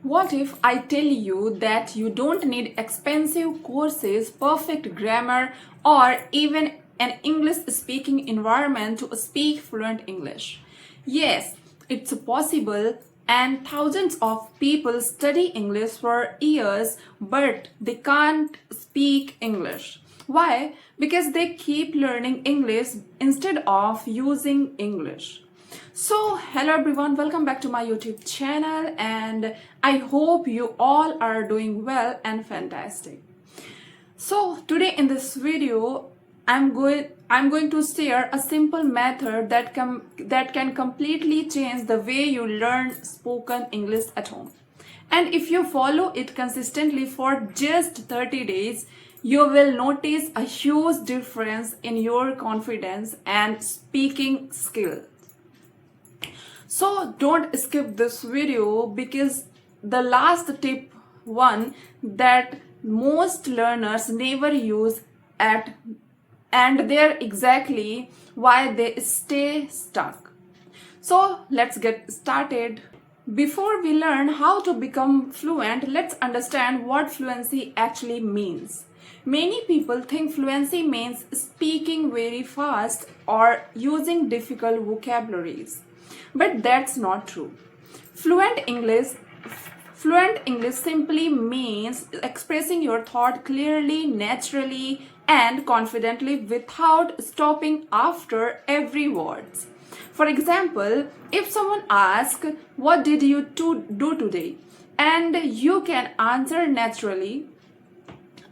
What if I tell you that you don't need expensive courses, perfect grammar, or even an English speaking environment to speak fluent English? Yes, it's possible, and thousands of people study English for years, but they can't speak English. Why? Because they keep learning English instead of using English. So, hello everyone, welcome back to my YouTube channel, and I hope you all are doing well and fantastic. So, today in this video, I'm going to share a simple method that can completely change the way you learn spoken English at home. And if you follow it consistently for just 30 days, you will notice a huge difference in your confidence and speaking skill. So don't skip this video because the last tip one that most learners never use and they're exactly why they stay stuck. So let's get started. Before we learn how to become fluent, let's understand what fluency actually means. Many people think fluency means speaking very fast or using difficult vocabularies. But that's not true. Fluent English simply means expressing your thought clearly, naturally, and confidently without stopping after every word. For example, if someone asks, "What did you do today?" and you can answer naturally,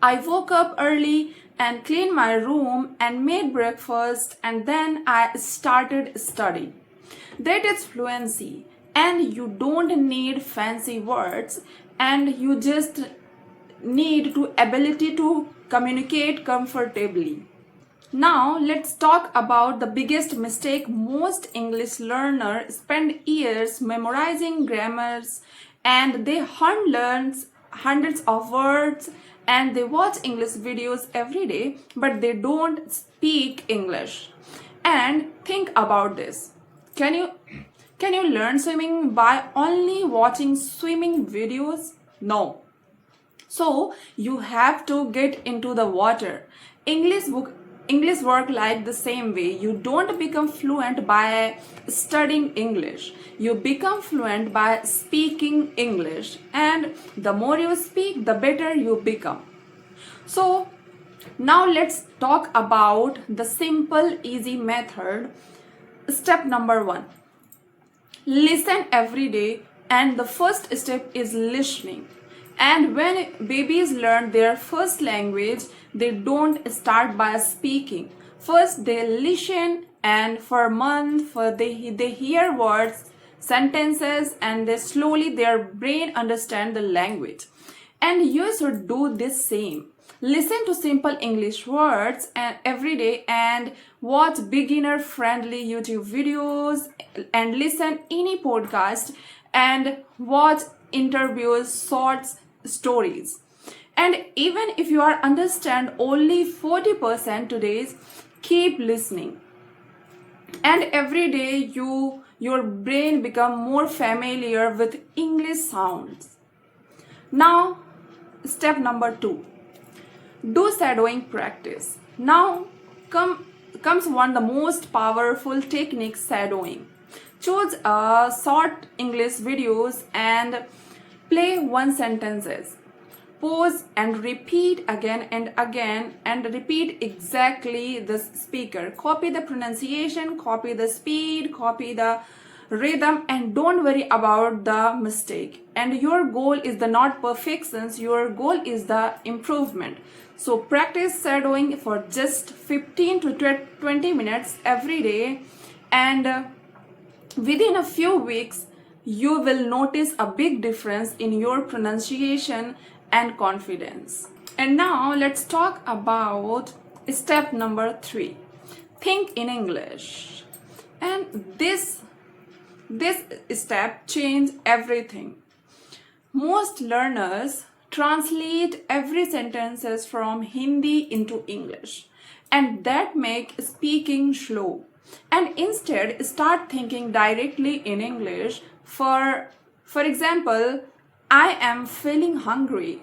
"I woke up early and cleaned my room and made breakfast and then I started studying." That is fluency, and you don't need fancy words, and you just need to ability to communicate comfortably. Now let's talk about the biggest mistake. Most English learners spend years memorizing grammars, and they learn hundreds of words, and they watch English videos every day, but they don't speak English. And think about this. Can you learn swimming by only watching swimming videos? No. So you have to get into the water. English work like the same way. You don't become fluent by studying English. You become fluent by speaking English. And the more you speak, the better you become. So now let's talk about the simple, easy method. Step number 1. Listen every day, and the first step is listening. And when babies learn their first language, they don't start by speaking. First they listen, and for a month they hear words, sentences, and they slowly their brain understand the language. And you should do this same. Listen to simple English words and every day, and watch beginner friendly YouTube videos, and listen any podcast, and watch interviews, short stories. And even if you are understand only 40% today, keep listening. And every day your brain become more familiar with English sounds. Now step number 2. Do shadowing practice. Now comes one of the most powerful techniques, shadowing. Choose a short English videos and play one sentences. Pause and repeat again and again, and repeat exactly the speaker. Copy the pronunciation, copy the speed, copy the rhythm, and don't worry about the mistake. And your goal is the not perfections, your goal is the improvement. So practice shadowing for just 15 to 20 minutes every day, and within a few weeks you will notice a big difference in your pronunciation and confidence. And now let's talk about step number 3. Think in English. And this step changed everything. Most learners translate every sentences from Hindi into English, and that make speaking slow. And instead start thinking directly in English. For example, I am feeling hungry.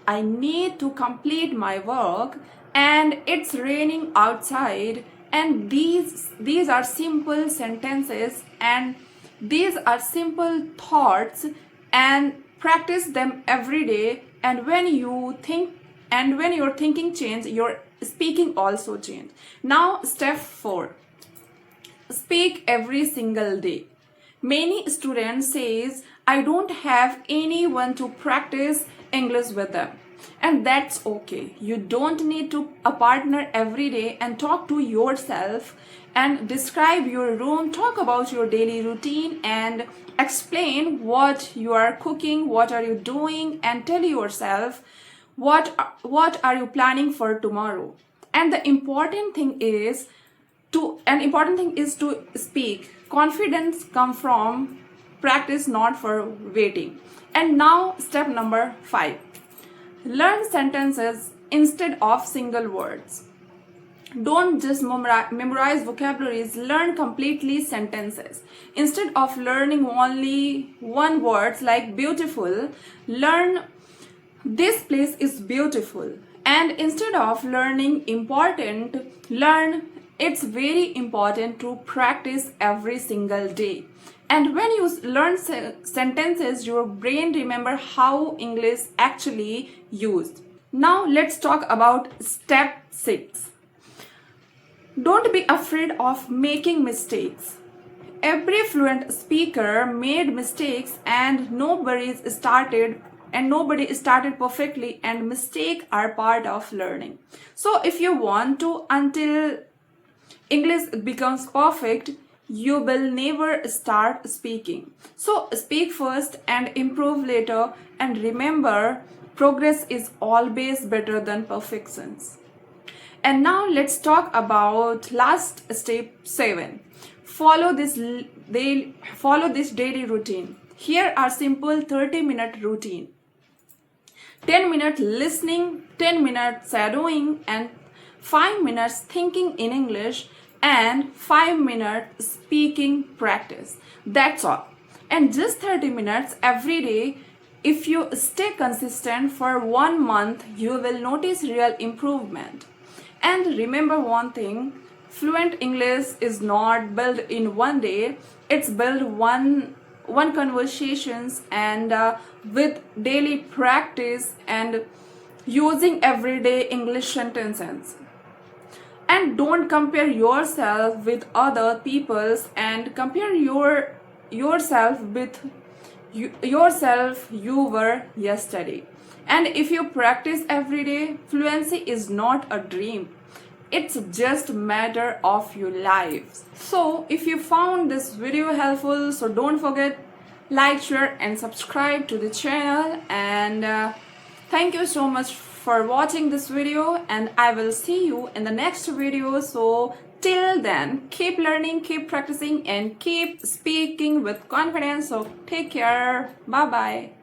I need to complete my work and it's raining outside. And these are simple sentences and these are simple thoughts, and practice them every day. And when you think and when your thinking change, your speaking also change. Now step 4, speak every single day. Many students says I don't have anyone to practice English with them. And that's okay. You don't need to a partner every day, and talk to yourself and describe your room, talk about your daily routine and explain what you are cooking, what are you doing, and tell yourself what are you planning for tomorrow. And the important thing is to speak. Confidence come from practice, not for waiting. And now step number 5, learn sentences instead of single words. Don't just memorize vocabularies, learn completely sentences. Instead of learning only one word like beautiful, learn this place is beautiful. And instead of learning important, learn it's very important to practice every single day. And when you learn sentences, your brain remember how English actually used. Now let's talk about step 6. Don't be afraid of making mistakes. Every fluent speaker made mistakes, and nobody started perfectly, and mistakes are part of learning. So if you want to until English becomes perfect, you will never start speaking. So speak first and improve later, and remember, progress is always better than perfections. And now let's talk about last step 7. Follow this daily routine. Here are simple 30-minute routine. 10 minutes listening, 10 minutes shadowing, and 5 minutes thinking in English, and 5 minutes speaking practice. That's all. And just 30 minutes every day. If you stay consistent for 1 month, you will notice real improvement. And remember one thing, fluent English is not built in one day. It's built one conversations and with daily practice and using everyday English sentences. And don't compare yourself with other people's, and compare yourself with yourself you were yesterday. And if you practice every day, fluency is not a dream. It's just a matter of your lives. So if you found this video helpful, so don't forget like, share and subscribe to the channel. And thank you so much for watching this video, and I will see you in the next video. So till then, keep learning, keep practicing, and keep speaking with confidence. So take care. Bye bye.